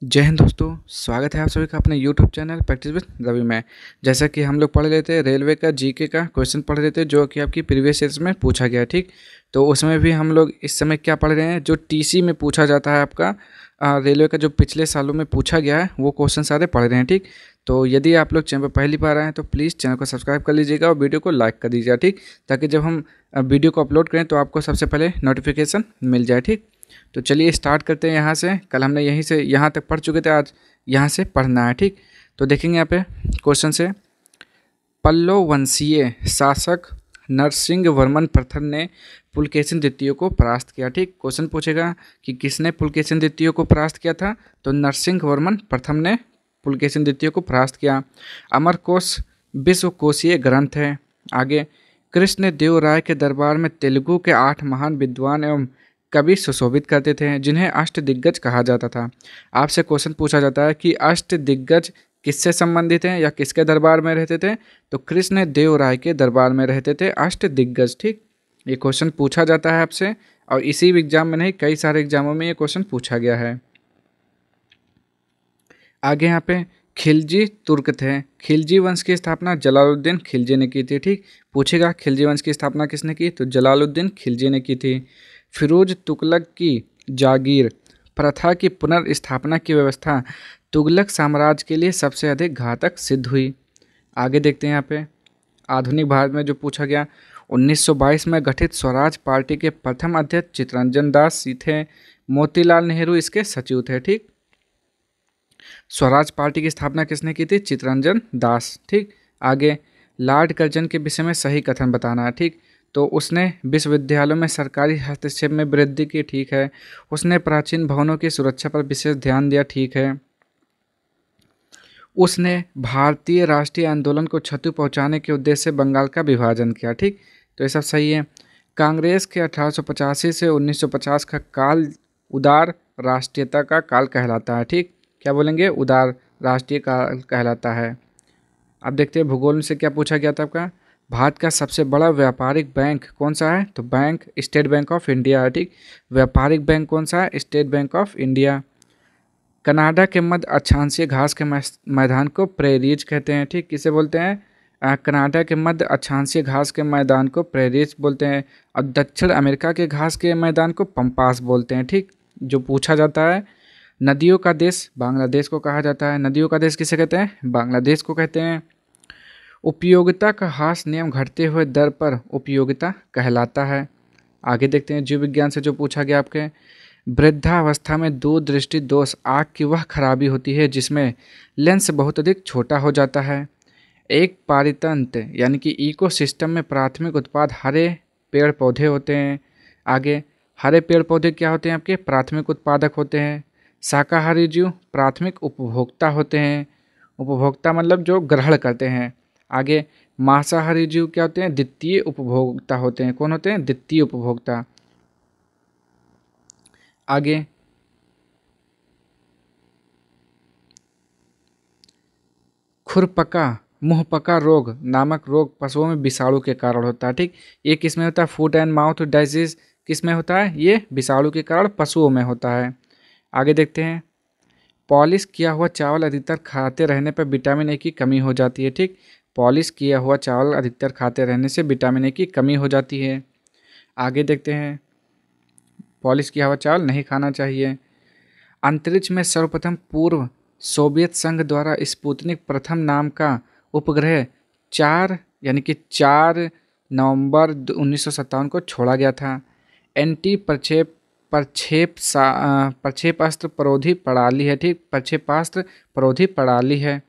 जय हिंद दोस्तों। स्वागत है आप सभी का अपने YouTube channel practice with Ravi में। जैसा कि हम लोग पढ़ लेते हैं रेलवे का जीके का क्वेश्चन पढ़ लेते हैं जो कि आपकी प्रीवियस ईयर्स में पूछा गया है। ठीक, तो उसमें भी हम लोग इस समय क्या पढ़ रहे हैं, जो टीसी में पूछा जाता है आपका रेलवे का जो पिछले सालों में पूछा गया है वो क्वेश्चन सारे पढ़ रहे हैं। ठीक, तो यदि आप लोग चैनल पर पहली बार आए हैं तो प्लीज़ चैनल को सब्सक्राइब कर लीजिएगा और वीडियो को लाइक कर दीजिएगा। ठीक, ताकि जब हम वीडियो को अपलोड करें तो आपको सबसे पहले नोटिफिकेशन मिल जाए। ठीक, तो चलिए स्टार्ट करते हैं यहाँ से। कल हमने यहीं से यहाँ तक पढ़ चुके थे, आज यहाँ से पढ़ना है। ठीक, तो देखेंगे यहाँ पे क्वेश्चन से, पल्लव वंशीय शासक नरसिंह वर्मन प्रथम ने पुलकेशिन द्वितीय को परास्त किया। ठीक, क्वेश्चन पूछेगा कि किसने पुलकेशिन द्वितीय को परास्त किया था, तो नरसिंह वर्मन प्रथम ने पुलकेशिन द्वितीय को परास्त किया। अमरकोश विश्वकोशीय ग्रंथ है। आगे, कृष्ण देव राय के दरबार में तेलुगु के 8 महान विद्वान एवं कवि सुशोभित करते थे जिन्हें अष्टदिग्गज कहा जाता था। आपसे क्वेश्चन पूछा जाता है कि अष्टदिग्गज किससे संबंधित हैं या किसके दरबार में रहते थे, तो कृष्ण देव राय के दरबार में रहते थे अष्टदिग्गज। ठीक, ये क्वेश्चन पूछा जाता है आपसे, और इसी एग्जाम में नहीं कई सारे एग्जामों में ये क्वेश्चन पूछा गया है। आगे यहाँ पे खिलजी तुर्क थे। खिलजी वंश की स्थापना जलालुद्दीन खिलजी ने की थी। ठीक, पूछेगा खिलजी वंश की स्थापना किसने की, तो जलालुद्दीन खिलजी ने की थी। फिरोज तुगलक की जागीर प्रथा की पुनर्स्थापना की व्यवस्था तुगलक साम्राज्य के लिए सबसे अधिक घातक सिद्ध हुई। आगे देखते हैं यहाँ पे आधुनिक भारत में जो पूछा गया, 1922 में गठित स्वराज पार्टी के प्रथम अध्यक्ष चित्तरंजन दास थे। मोतीलाल नेहरू इसके सचिव थे। ठीक, स्वराज पार्टी की स्थापना किसने की थी, चित्तरंजन दास। ठीक, आगे लॉर्ड कर्जन के विषय में सही कथन बताना है। ठीक, तो उसने विश्वविद्यालयों में सरकारी हस्तक्षेप में वृद्धि की। ठीक है, उसने प्राचीन भवनों की सुरक्षा पर विशेष ध्यान दिया। ठीक है, उसने भारतीय राष्ट्रीय आंदोलन को क्षति पहुंचाने के उद्देश्य से बंगाल का विभाजन किया। ठीक, तो ये सब सही है। कांग्रेस के 1885 से 1950 का काल उदार राष्ट्रीयता का काल कहलाता है। ठीक, क्या बोलेंगे, उदार राष्ट्रीय काल कहलाता है। अब देखते हैं भूगोल से क्या पूछा गया था आपका। भारत का सबसे बड़ा व्यापारिक बैंक कौन सा है, तो bank state bank of India है। ठीक, व्यापारिक बैंक कौन सा है, state bank of India. Canada के मध्य अक्षांशीय घास के मैदान को प्रेरीज कहते हैं। ठीक, किसे बोलते हैं, कनाडा के मध्य अक्षांशीय घास के मैदान को प्रेरीज बोलते हैं, और दक्षिण अमेरिका के घास के मैदान को पंपास बोलते हैं। ठीक, जो पूछा जाता है। नदियों का देश बांग्लादेश को कहा जाता है। नदियों का देश किसे कहते हैं, बांग्लादेश को कहते हैं। उपयोगिता का ह्रास नियम घटते हुए दर पर उपयोगिता कहलाता है। आगे देखते हैं जीव विज्ञान से जो पूछा गया आपके, वृद्धावस्था में दूरदृष्टि दोष आँख की वह खराबी होती है जिसमें लेंस बहुत अधिक छोटा हो जाता है। एक पारितंत्र यानी कि इकोसिस्टम में प्राथमिक उत्पाद हरे पेड़ पौधे होते हैं। आगे, हरे पेड़ पौधे क्या होते हैं आपके, प्राथमिक उत्पादक होते हैं। शाकाहारी जीव प्राथमिक उपभोक्ता होते हैं। उपभोक्ता मतलब जो ग्रहण करते हैं। आगे, मांसाहारी जीव क्या होते हैं, द्वितीय उपभोक्ता होते हैं। कौन होते हैं, द्वितीय उपभोक्ता। आगे, खुरपका मुंहपका रोग नामक रोग पशुओं में विषाणु के कारण होता है। ठीक, ये किस में होता है, फूट एंड माउथ डिजीज किस में होता है, ये विषाणु के कारण पशुओं में होता है। आगे देखते हैं, पॉलिश किया हुआ चावल अधिकतर खाते रहने पर विटामिन ए की कमी हो जाती है। ठीक, पॉलिश किया हुआ चावल अधिकतर खाते रहने से विटामिन ए की कमी हो जाती है। आगे देखते हैं, पॉलिश किया हुआ चावल नहीं खाना चाहिए। अंतरिक्ष में सर्वप्रथम पूर्व सोवियत संघ द्वारा स्पुतनिक प्रथम नाम का उपग्रह 4 नवंबर 1957 को छोड़ा गया था। एंटी प्रक्षेपास्त्र परोधी प्रणाली है। ठीक, प्रक्षेपास्त्र परोधी प्रणाली है।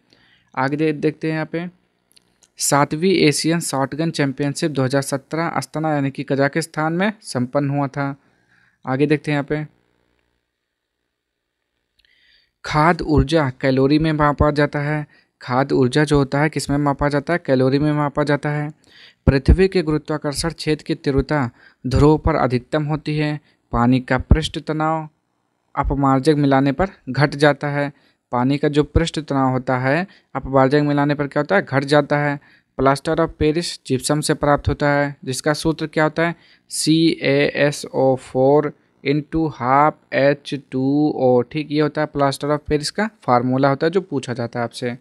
आगे देखते हैं यहाँ पे, 7वीं एशियन शॉटगन चैंपियनशिप 2017 अस्ताना यानी कि कजाकिस्तान में संपन्न हुआ था। आगे देखते हैं यहाँ पे, खाद्य ऊर्जा कैलोरी में मापा जाता है। खाद्य ऊर्जा जो होता है किस में मापा जाता है, कैलोरी में मापा जाता है। पृथ्वी के गुरुत्वाकर्षण क्षेत्र की तीव्रता ध्रुव पर अधिकतम होती है। पानी का पृष्ठ तनाव अपमार्जक मिलाने पर घट जाता है। पानी का जो पृष्ठ तनाव होता है अपमार्जक मिलाने पर क्या होता है, घट जाता है। प्लास्टर ऑफ पेरिस जिप्सम से प्राप्त होता है जिसका सूत्र क्या होता है, CaSO4 इंटू हाफ H2O। ठीक, ये होता है प्लास्टर ऑफ पेरिस का फार्मूला होता है जो पूछा जाता है आपसे।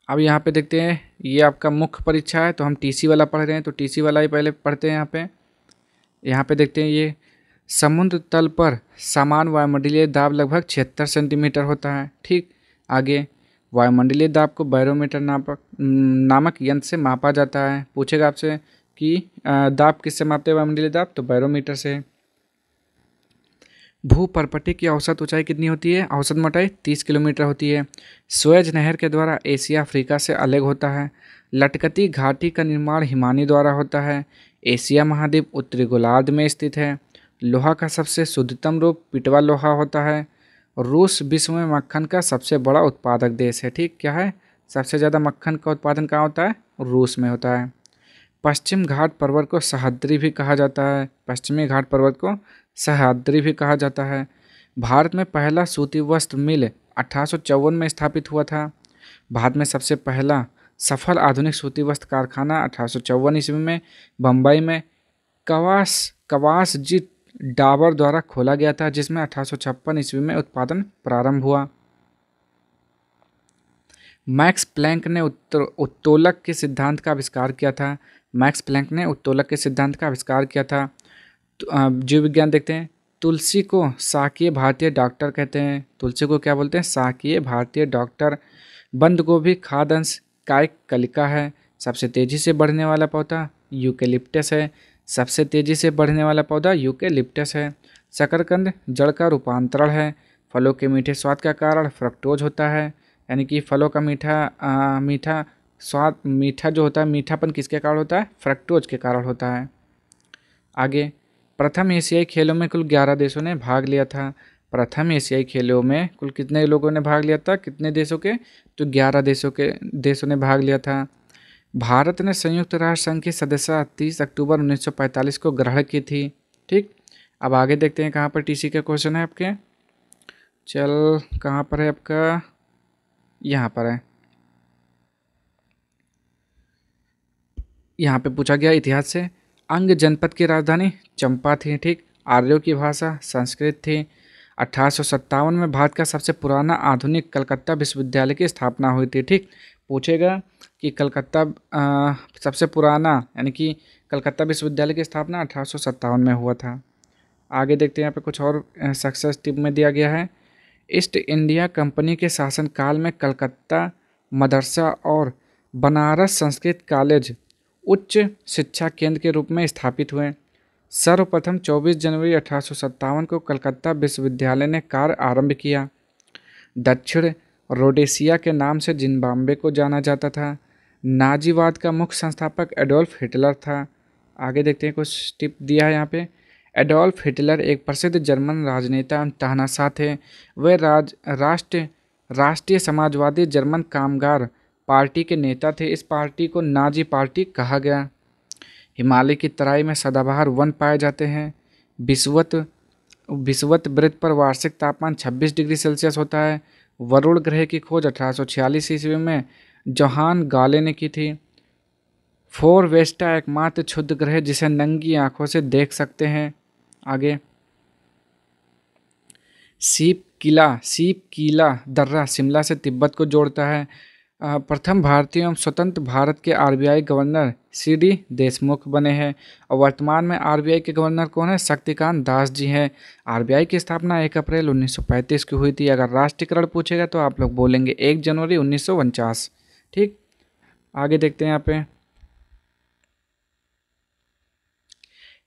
अब यहाँ पे देखते हैं, ये आपका मुख्य परीक्षा है तो हम टीसी वाला पढ़ रहे हैं, तो टीसी वाला ही पहले पढ़ते हैं। यहाँ पे देखते हैं, ये समुद्र तल पर समान वायुमंडलीय दाब लगभग 76 सेंटीमीटर होता है। ठीक, आगे वायुमंडलीय दाब को बैरोमीटर नामक यंत्र से मापा जाता है। पूछेगा आपसे कि दाब किससे मापते हैं वायुमंडलीय दाब, तो बैरोमीटर से। भूपर्पटी की औसत ऊंचाई कितनी होती है, औसत मोटाई 30 किलोमीटर होती है। सुएज नहर के द्वारा एशिया अफ्रीका से अलग होता है। लटकती घाटी का निर्माण हिमानी द्वारा होता है। एशिया महाद्वीप उत्तरी गोलार्ध में स्थित है। लोहा का सबसे शुद्धतम रूप पिटवा लोहा होता है। रूस विश्व में मक्खन का सबसे बड़ा उत्पादक देश है। ठीक, क्या है, सबसे ज़्यादा मक्खन का उत्पादन कहाँ होता है, रूस में होता है। पश्चिम घाट पर्वत को सह्याद्री भी कहा जाता है। पश्चिमी घाट पर्वत को सह्याद्री भी कहा जाता है। भारत में पहला सूती वस्त्र मिल 1854 में स्थापित हुआ था। भारत में सबसे पहला सफल आधुनिक सूती वस्त्र कारखाना 1854 ईस्वी में बम्बई में कवासजीत डाबर द्वारा खोला गया था, जिसमें 1856 ईस्वी में उत्पादन प्रारंभ हुआ। मैक्स प्लैंक ने उत्तोलक के सिद्धांत का आविष्कार किया था। मैक्स प्लैंक ने उत्तोलक के सिद्धांत का आविष्कार किया था। जीव विज्ञान देखते हैं, तुलसी को शाकीय भारतीय डॉक्टर कहते हैं। तुलसी को क्या बोलते हैं, शाकीय भारतीय डॉक्टर। बंद गोभी खाद्य अंश कायिक कलिका है। सबसे तेजी से बढ़ने वाला पौधा यूकेलिप्टस है। सबसे तेजी से बढ़ने वाला पौधा यूकेलिप्टस है। शकरकंद जड़ का रूपांतरण है। फलों के मीठे स्वाद का कारण फ्रक्टोज होता है, यानी कि फलों का मीठा स्वाद, मीठा जो होता है, मीठापन किसके कारण होता है, फ्रक्टोज के कारण होता है। आगे, प्रथम एशियाई खेलों में कुल 11 देशों ने भाग लिया था। प्रथम एशियाई खेलों में कुल कितने लोगों ने भाग लिया था, कितने देशों के, तो 11 देशों ने भाग लिया था। भारत ने संयुक्त राष्ट्र संघ की सदस्यता 30 अक्टूबर 1945 को ग्रहण की थी। ठीक, अब आगे देखते हैं कहाँ पर टीसी का क्वेश्चन है आपके। कहाँ पर है आपका, यहाँ पर है। यहाँ पे पूछा गया इतिहास से, अंग जनपद की राजधानी चंपा थी। ठीक, आर्यों की भाषा संस्कृत थी। 1857 में भारत का सबसे पुराना आधुनिक कलकत्ता विश्वविद्यालय की स्थापना हुई थी। ठीक, पूछेगा कि कलकत्ता सबसे पुराना, यानी कि कलकत्ता विश्वविद्यालय की स्थापना 1857 में हुआ था। आगे देखते हैं, यहाँ पे कुछ और सक्सेस टिप में दिया गया है। ईस्ट इंडिया कंपनी के शासनकाल में कलकत्ता मदरसा और बनारस संस्कृत कॉलेज उच्च शिक्षा केंद्र के रूप में स्थापित हुए। सर्वप्रथम 24 जनवरी 1857 को कलकत्ता विश्वविद्यालय ने कार्य आरंभ किया। दक्षिण रोडेशिया के नाम से जिम्बाब्वे को जाना जाता था। नाजीवाद का मुख्य संस्थापक एडोल्फ हिटलर था। आगे देखते हैं, कुछ टिप दिया है यहाँ पे। एडोल्फ हिटलर एक प्रसिद्ध जर्मन राजनेता एवं तानाशाह थे। वे राष्ट्रीय समाजवादी जर्मन कामगार पार्टी के नेता थे। इस पार्टी को नाजी पार्टी कहा गया। हिमालय की तराई में सदाबहार वन पाए जाते हैं। विषुवत वृत्त पर वार्षिक तापमान 26 डिग्री सेल्सियस होता है। वरुण ग्रह की खोज 1846 ईस्वी में जोहान गाले ने की थी। फोरवेस्टा एकमात्र क्षुद्र ग्रह जिसे नंगी आंखों से देख सकते हैं। आगे, सीप कीला दर्रा शिमला से तिब्बत को जोड़ता है। प्रथम भारतीय एवं स्वतंत्र भारत के आरबीआई गवर्नर सीडी देशमुख बने हैं। और वर्तमान में आरबीआई के गवर्नर कौन है, शक्तिकांत दास जी हैं। आरबीआई की स्थापना 1 अप्रैल 1935 की हुई थी। अगर राष्ट्रीयकरण पूछेगा तो आप लोग बोलेंगे 1 जनवरी 1949। ठीक, आगे देखते हैं, यहाँ पे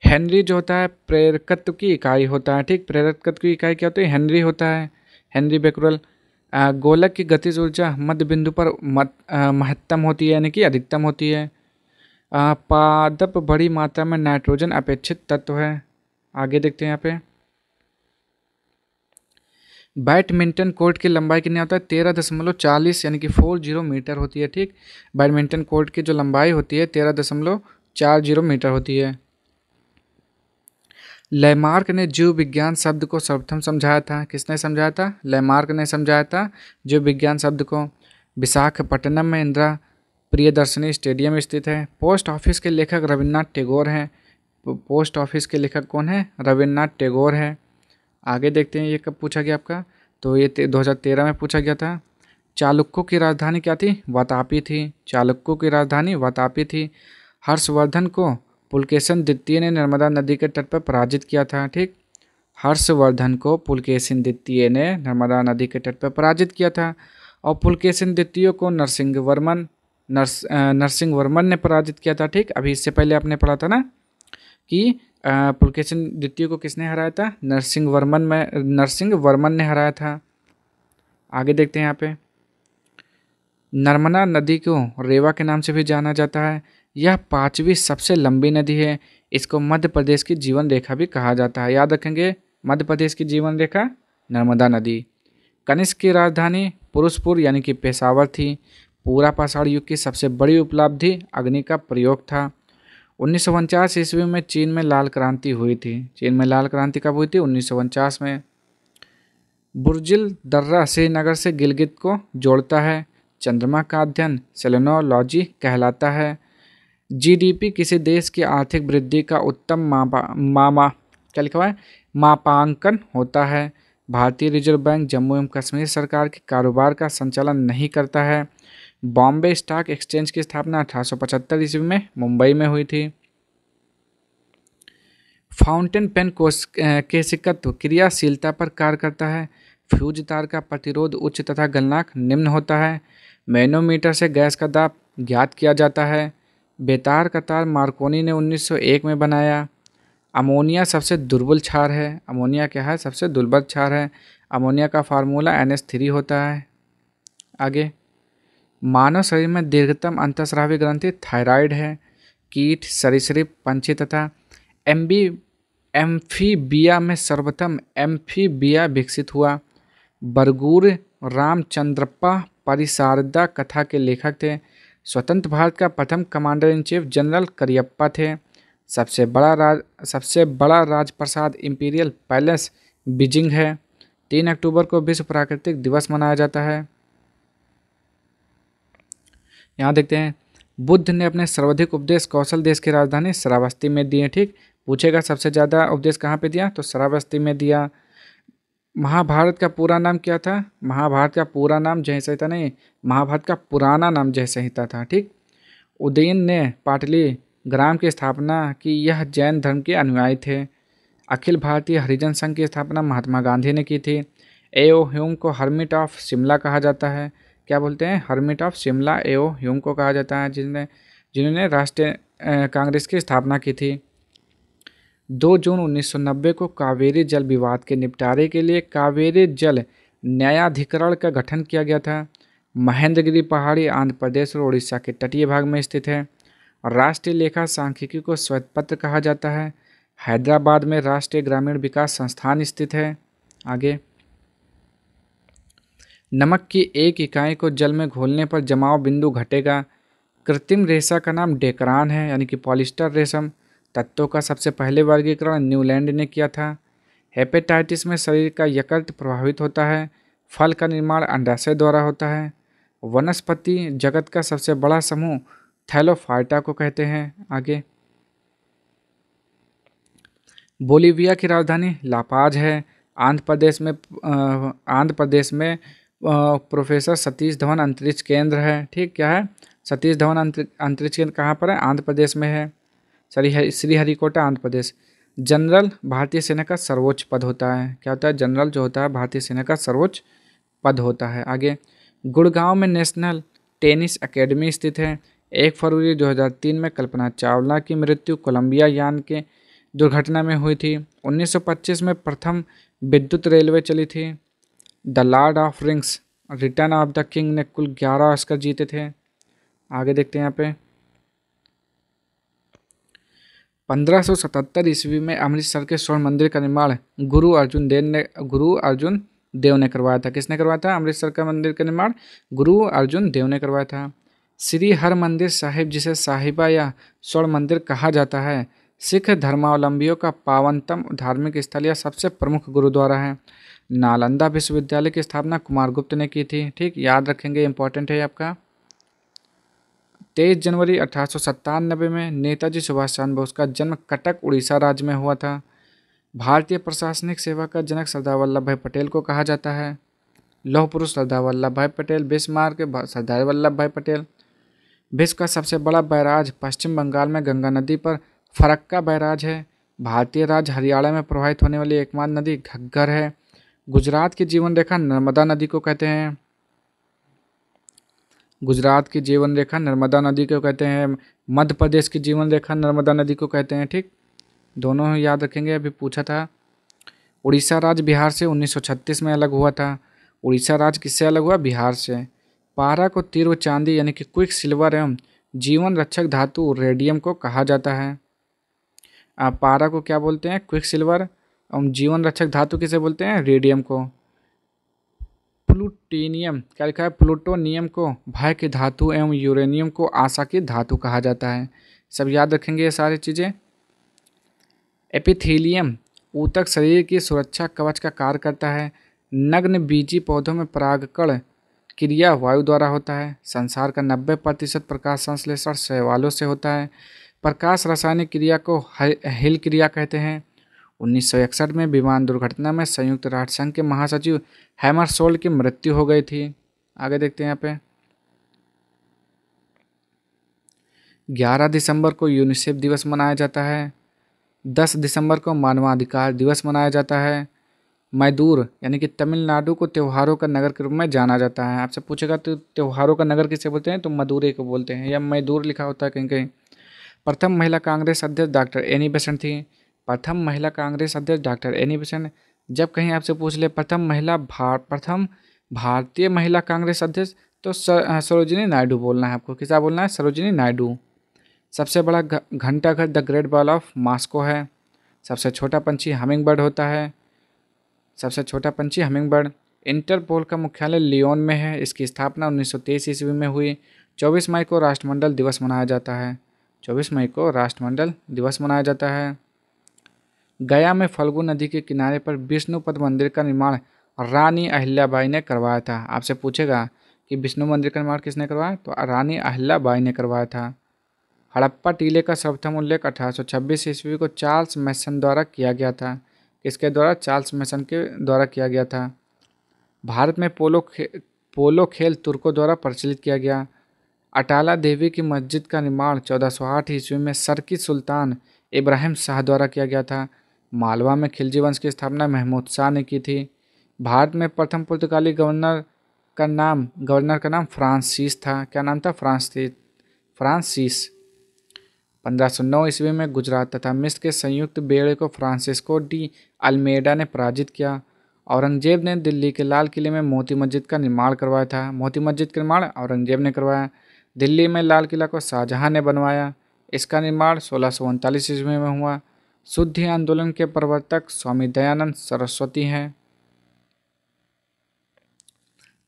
हेनरी जो होता है प्रेरकत्व की इकाई होता है। ठीक, प्रेरकत्व की इकाई क्या होती है, हेनरी होता है, हेनरी बेकरल। गोलक की गतिज ऊर्जा मध्य बिंदु पर महत्तम होती है, यानी कि अधिकतम होती है। पादप बड़ी मात्रा में नाइट्रोजन अपेक्षित तत्व है। आगे देखते हैं, यहाँ पे बैडमिंटन कोर्ट की लंबाई कितनी होता है, 13.40 यानी कि 40 मीटर होती है। ठीक, बैडमिंटन कोर्ट की जो लंबाई होती है 13.40 मीटर होती है। लैमार्क ने जीव विज्ञान शब्द को सर्वप्रथम समझाया था। किसने समझाया था, लैमार्क ने समझाया था जीव विज्ञान शब्द को। विशाखापट्टनम में इंदिरा प्रियदर्शनी स्टेडियम स्थित है। पोस्ट ऑफिस के लेखक रविन्द्रनाथ टैगोर हैं। पोस्ट ऑफिस के लेखक कौन है? रविन्द्रनाथ टैगोर है। आगे देखते हैं ये कब पूछा गया आपका, तो ये 2013 में पूछा गया था। चालुक्यों की राजधानी क्या थी? वातापी थी। चालुक्यों की राजधानी वातापी थी। हर्षवर्धन को पुलकेशिन द्वितीय ने नर्मदा नदी के तट पर पराजित किया था। ठीक, हर्षवर्धन को पुलकेशिन द्वितीय ने नर्मदा नदी के तट पर पराजित किया था। और पुलकेशिन द्वितीय को नरसिंह वर्मन ने पराजित किया था। ठीक, अभी इससे पहले आपने पढ़ा था ना कि पुलकेशिन द्वितीय को किसने हराया था? नरसिंह वर्मन ने हराया था। आगे देखते हैं यहाँ पे, नर्मदा नदी को रेवा के नाम से भी जाना जाता है। यह 5वीं सबसे लंबी नदी है। इसको मध्य प्रदेश की जीवन रेखा भी कहा जाता है। याद रखेंगे, मध्य प्रदेश की जीवन रेखा नर्मदा नदी। कनिष्क की राजधानी पुरुषपुर यानी कि पेशावर थी। पूरा पाषाण युग की सबसे बड़ी उपलब्धि अग्नि का प्रयोग था। 1949 ईस्वी में चीन में लाल क्रांति हुई थी। चीन में लाल क्रांति कब हुई थी? 1949 में। बुर्जिल दर्रा श्रीनगर से गिलगित को जोड़ता है। चंद्रमा का अध्ययन सेलेनोलॉजी कहलाता है। जीडीपी किसी देश की आर्थिक वृद्धि का उत्तम क्या लिखा हुआ है? मापांकन होता है। भारतीय रिजर्व बैंक जम्मू एवं कश्मीर सरकार के कारोबार का संचालन नहीं करता है। बॉम्बे स्टॉक एक्सचेंज की स्थापना 1875 ईस्वी में मुंबई में हुई थी। फाउंटेन पेन केशिकत्व क्रियाशीलता पर कार्य करता है। फ्यूज तार का प्रतिरोध उच्च तथा गलनांक निम्न होता है। मैनोमीटर से गैस का दाब ज्ञात किया जाता है। बेतार का तार मार्कोनी ने 1901 में बनाया। अमोनिया सबसे दुर्बल क्षार है। अमोनिया क्या है? सबसे दुर्बल क्षार है। अमोनिया का फार्मूला NH3 होता है। आगे, मानव शरीर में दीर्घतम अंतःस्रावी ग्रंथि थायराइड है। कीट, सरीसृप, पंछी तथा एम्फीबिया में सर्वप्रथम एम्फीबिया विकसित हुआ। बरगूर रामचंद्रप्पा परिसारदा कथा के लेखक थे। स्वतंत्र भारत का प्रथम commander in chief general Cariappa थे। सबसे बड़ा राजप्रसाद इंपीरियल पैलेस बीजिंग है। 3 अक्टूबर को विश्व प्राकृतिक दिवस मनाया जाता है। यहाँ देखते हैं, बुद्ध ने अपने सर्वाधिक उपदेश कौशल देश की राजधानी श्रावस्ती में दिए। ठीक, पूछेगा सबसे ज़्यादा उपदेश कहाँ पे दिया? तो श्रावस्ती में दिया। महाभारत का पूरा नाम क्या था? महाभारत का पूरा नाम जय संहिता नहीं, महाभारत का पुराना नाम जय संहिता था। ठीक, उदयन ने पाटली ग्राम की स्थापना की। यह जैन धर्म के अनुयायी थे। अखिल भारतीय हरिजन संघ की स्थापना महात्मा गांधी ने की थी। एओ ह्यूम को हर्मिट ऑफ शिमला कहा जाता है। क्या बोलते हैं? Hermit of Shimla AO Hume को कहा जाता है, जिन्होंने राष्ट्रीय कांग्रेस की स्थापना की थी। 2 जून 1990 को कावेरी जल विवाद के निपटारे के लिए कावेरी जल न्यायाधिकरण का गठन किया गया था। महेंद्रगिरी पहाड़ी आंध्र प्रदेश और उड़ीसा के तटीय भाग में स्थित है। राष्ट्रीय लेखा सांख्यिकी को श्वेत पत्र कहा जाता है। हैदराबाद में राष्ट्रीय ग्रामीण विकास संस्थान स्थित है। आगे, नमक की 1 इकाई को जल में घोलने पर जमाव बिंदु घटेगा। कृत्रिम रेशा का नाम डेकरान है, यानी कि पॉलिस्टर रेशम। तत्वों का सबसे पहले वर्गीकरण न्यूलैंड ने किया था। हेपेटाइटिस में शरीर का यकृत प्रभावित होता है। फल का निर्माण अंडाशय द्वारा होता है। वनस्पति जगत का सबसे बड़ा समूह थैलोफाइटा को कहते हैं। आगे, बोलीविया की राजधानी लापाज है। आंध्र प्रदेश में प्रोफेसर सतीश धवन अंतरिक्ष केंद्र है। ठीक, क्या है? सतीश धवन अंतरिक्ष केंद्र कहाँ पर है? आंध्र प्रदेश में है। श्रीहरिकोटा आंध्र प्रदेश। जनरल भारतीय सेना का सर्वोच्च पद होता है। क्या होता है? जनरल जो होता है भारतीय सेना का सर्वोच्च पद होता है। आगे, गुड़गांव में नेशनल टेनिस एकेडमी स्थित है। 1 फरवरी 2003 में कल्पना चावला की मृत्यु कोलंबिया यान के दुर्घटना में हुई थी। 1925 में प्रथम विद्युत रेलवे चली थी। The Lord of rings return of the king ने कुल 11 ऑस्कर जीते थे। आगे देखते हैं यहाँ पे, 1577 ईस्वी में अमृतसर के स्वर्ण मंदिर का निर्माण गुरु अर्जुन देव ने करवाया था। किसने करवाया था? अमृतसर का मंदिर का निर्माण गुरु अर्जुन देव ने करवाया था। श्री हरमंदिर साहिब, जिसे साहिबा या स्वर्ण मंदिर कहा जाता है, सिख धर्मावलंबियों का पावनतम धार्मिक स्थल या सबसे प्रमुख गुरुद्वारा है। नालंदा विश्वविद्यालय की स्थापना कुमारगुप्त ने की थी। ठीक, याद रखेंगे, इंपॉर्टेंट है आपका। 23 जनवरी 1897 में नेताजी सुभाष चंद्र बोस का जन्म कटक उड़ीसा राज्य में हुआ था। भारतीय प्रशासनिक सेवा का जनक सरदार वल्लभ भाई पटेल को कहा जाता है। लौह पुरुष सरदार वल्लभ भाई पटेल, बिस्मार्क सरदार वल्लभ भाई पटेल। विश्व का सबसे बड़ा बैराज पश्चिम बंगाल में गंगा नदी पर फरक्का बैराज है। भारतीय राज्य हरियाणा में प्रवाहित होने वाली एकमात्र नदी घग्गर है। गुजरात की जीवन रेखा नर्मदा नदी को कहते हैं। गुजरात की जीवन रेखा नर्मदा नदी को कहते हैं। मध्य प्रदेश की जीवन रेखा नर्मदा नदी को कहते हैं। ठीक, दोनों याद रखेंगे, अभी पूछा था। उड़ीसा राज्य बिहार से 1936 में अलग हुआ था। उड़ीसा राज्य किससे अलग हुआ? बिहार से। पारा को तीव्र चांदी यानी कि क्विक सिल्वर एवं जीवन रक्षक धातु रेडियम को कहा जाता है। पारा को क्या बोलते हैं? Quick silver. एवं जीवन रक्षक धातु किसे बोलते हैं? रेडियम को। प्लूटोनियम क्या लिखा है? प्लूटोनियम को भय की धातु एवं यूरेनियम को आशा की धातु कहा जाता है। सब याद रखेंगे ये सारी चीज़ें। एपिथेलियम ऊतक शरीर की सुरक्षा कवच का कार्य करता है। नग्न बीजी पौधों में परागकण क्रिया वायु द्वारा होता है। संसार का 90% प्रकाश संश्लेषण शैवालों से होता है। प्रकाश रासायनिक क्रिया को हिल क्रिया कहते हैं। 1961 में विमान दुर्घटना में संयुक्त राष्ट्र संघ के महासचिव हैमरशोल्ड की मृत्यु हो गई थी। आगे देखते हैं यहाँ पे। 11 दिसंबर को यूनिसेफ दिवस मनाया जाता है। 10 दिसंबर को मानवाधिकार दिवस मनाया जाता है। मैदूर यानी कि तमिलनाडु को त्योहारों का नगर के रूप में जाना जाता है। आपसे पूछेगा तो त्योहारों का नगर किसे बोलते हैं? तो मदुरै को बोलते हैं, या मैदूर लिखा होता है कहीं कहीं। प्रथम महिला कांग्रेस अध्यक्ष डॉक्टर एनी बेसेंट थी। प्रथम महिला कांग्रेस अध्यक्ष डॉक्टर एनी बेसेंट। जब कहीं आपसे पूछ ले प्रथम भारतीय महिला कांग्रेस अध्यक्ष, तो सरोजिनी नायडू बोलना है आपको। किसा बोलना है? सरोजिनी नायडू। सबसे बड़ा घंटाघर the great wall of Moscow है। सबसे छोटा पंछी हमिंग बर्ड होता है। सबसे छोटा पंछी हमिंग बर्ड। इंटरपोल का मुख्यालय लियोन में है। इसकी स्थापना 1923 ईस्वी में हुई। 24 मई को राष्ट्रमंडल दिवस मनाया जाता है। 24 मई को राष्ट्रमंडल दिवस मनाया जाता है। गया में फल्गु नदी के किनारे पर विष्णुपद मंदिर का निर्माण रानी अहिल्याबाई ने करवाया था। आपसे पूछेगा कि विष्णु मंदिर का निर्माण किसने करवाया? तो रानी अहिल्याबाई ने करवाया था। हड़प्पा टीले का सर्वप्रथम उल्लेख 1826 ईस्वी को चार्ल्स मैसन द्वारा किया गया था। किसके द्वारा? चार्ल्स मैसन के द्वारा किया गया था। भारत में पोलो खेल तुर्कों द्वारा प्रचलित किया गया। अटाला देवी की मस्जिद का निर्माण 1408 ईस्वी में सर्की सुल्तान इब्राहिम शाह द्वारा किया गया था। मालवा में खिलजी वंश की स्थापना महमूद शाह ने की थी। भारत में प्रथम पुर्तगाली गवर्नर का नाम फ्रांसिस था। क्या नाम था? फ्रांसिस। 1509 ईस्वी में गुजरात तथा मिस्र के संयुक्त बेड़े को फ्रांसिस्को डी अल्मेडा ने पराजित किया। औरंगजेब ने दिल्ली के लाल किले में मोती मस्जिद का निर्माण करवाया था। मोती मस्जिद का निर्माण औरंगजेब ने करवाया। दिल्ली में लाल किला को शाहजहां ने बनवाया। इसका निर्माण 1639 ईस्वी में हुआ। शुद्धि आंदोलन के प्रवर्तक स्वामी दयानंद सरस्वती हैं।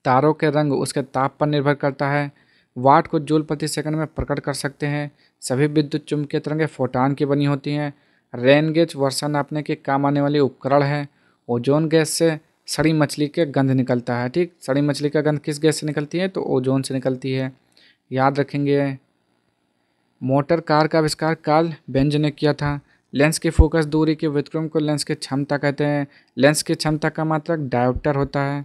तारों के रंग उसके ताप पर निर्भर करता है। वाट को जूल प्रति सेकंड में प्रकट कर सकते हैं। सभी विद्युत चुंबकीय तरंगें फोटॉन की बनी होती हैं। रेन गेज वर्षा नापने के काम आने वाली उपकरण है। ओजोन गैस से सड़ी मछली के गंध निकलता है। ठीक, सड़ी मछली का गंध किस गैस से निकलती है? तो ओजोन से निकलती है। याद रखेंगे। मोटर कार का आविष्कार कार्ल बेंज ने किया था। लेंस की फोकस दूरी के व्युत्क्रम को लेंस की क्षमता कहते हैं। लेंस की क्षमता का मात्रक डायोप्टर होता है।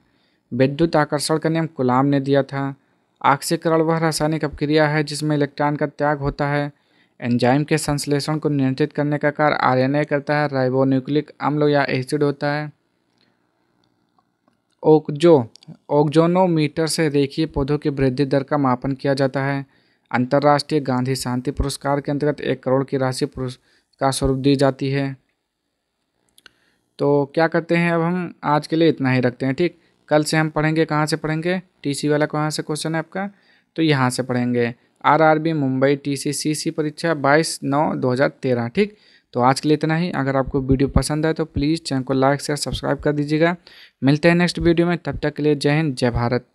विद्युत आकर्षण का नियम कूलाम ने दिया था। ऑक्सीकरण वह रासायनिक अपक्रिया है जिसमें इलेक्ट्रॉन का त्याग होता है। एंजाइम के संश्लेषण को नियंत्रित करने का कार्य आरएनए करता है। राइबोन्यूक्लिक अम्ल या एसिड होता है। ओक्जोनोमीटर से रेखीय पौधों की वृद्धि दर का मापन किया जाता है। अंतर्राष्ट्रीय गांधी शांति पुरस्कार के अंतर्गत 1 करोड़ की राशि पुरस्कार स्वरूप दी जाती है। तो क्या करते हैं, अब हम आज के लिए इतना ही रखते हैं। ठीक, कल से हम पढ़ेंगे। कहाँ से पढ़ेंगे? टीसी वाला कहाँ से क्वेश्चन है आपका? तो यहाँ से पढ़ेंगे। आरआरबी मुंबई टीसी परीक्षा 22/9/2013। ठीक, तो आज के लिए इतना ही। अगर आपको वीडियो पसंद आए तो प्लीज़ चैनल को लाइक शेयर सब्सक्राइब कर दीजिएगा। मिलते हैं नेक्स्ट वीडियो में। तब तक के लिए जय हिंद, जय भारत।